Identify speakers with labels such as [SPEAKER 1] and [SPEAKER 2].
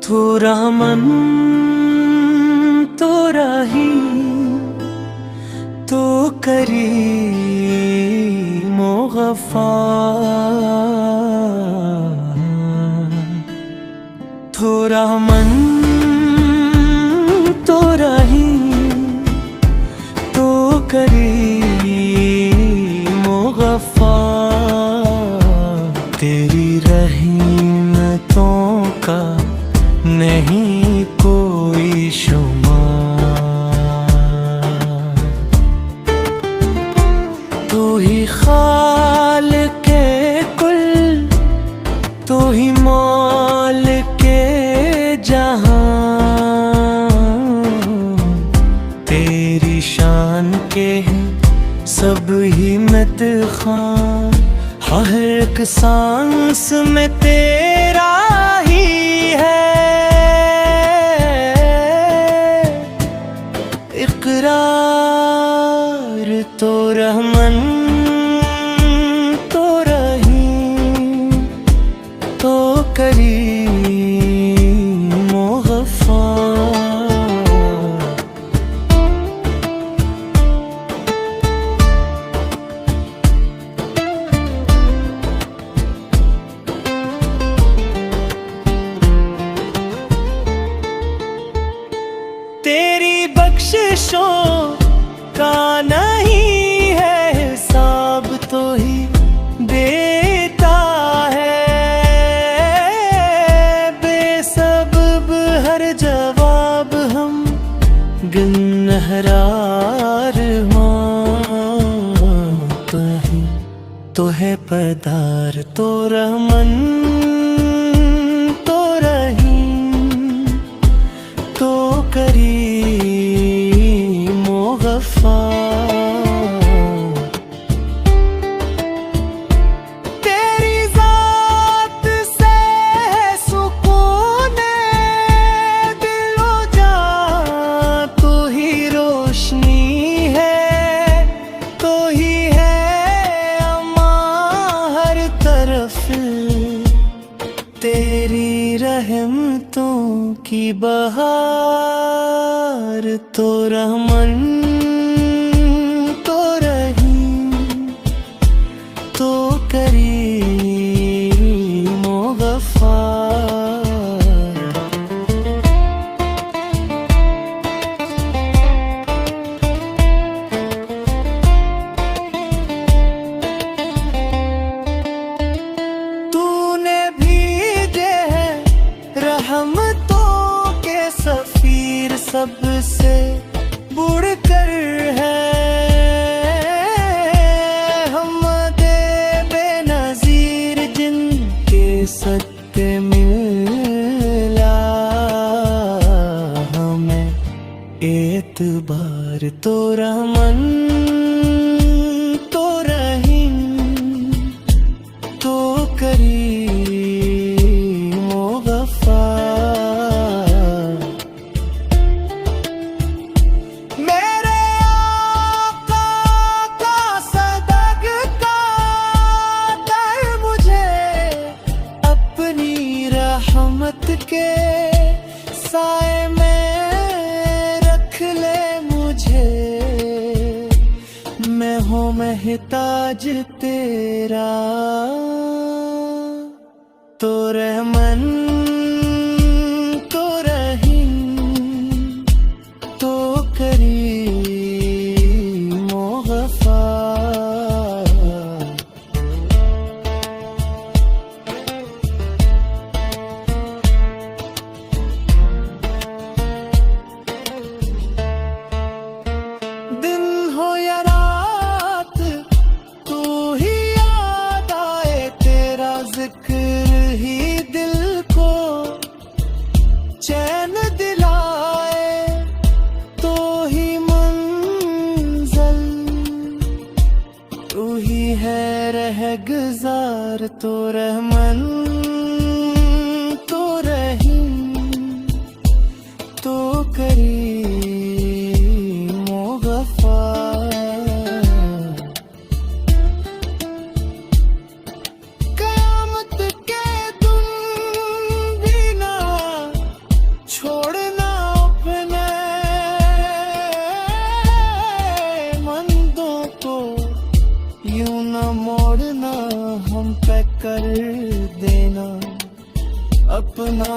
[SPEAKER 1] तो रहमन तो रहीम तो करीम ओ गफ्फार। तो रहमन तो रहीम तो करीम ओ गफ्फार। तेरी रहमतों का नहीं कोई शुमार। तू ही खालिक़े कुल, तू ही मालिके जहां। तेरी शान के हैं सब ही मदखां। हर एक सांस में तेरा ही है इक़रार। तो रहमन तो रहीम तो करीम ओ गफ्फार। तेरी बख्शिशों का नहीं है हिसाब, तो ही देता है बेसबब हर जवाब। हम गुनहगार मांगते हैं तो है पदार। तो रहमन तो रहीम तो करीम ओ गफ्फार। तेरी ज़ात से है सुकूने दिलो जां। तू ही रोशनी है, तो ही है अमां हर तरफ। तेरी रहमतों की बहार। तो रहमन तो रहीम तो करीम ओ गफ्फार। तूने भेजे हैं रहमतों के सफीर, सबसे बढ़कर है हमदे बेनज़ीर। जिनके सत्ते मिला हमें एतबार। तो रहमन तो रहीम तो करीम ओ गफ्फार। मेरे आका का सदक़ा कर मुझे अपनी रहमत के साए में रख ले मुझे। मैं हूँ महताज तेरा। तो रहमन तो रहीम तो करीम ओ गफ्फार। दिन हो या रात तू ही याद आए, तेरा जिक्र ही दिल को चैन दिलाए। तो ही मंज़िल, तू ही है रहगुज़ार। तो रहमन तो रहीम तो करीम ओ गफ्फार। क़यामत के दिन भी ना कर देना, अपना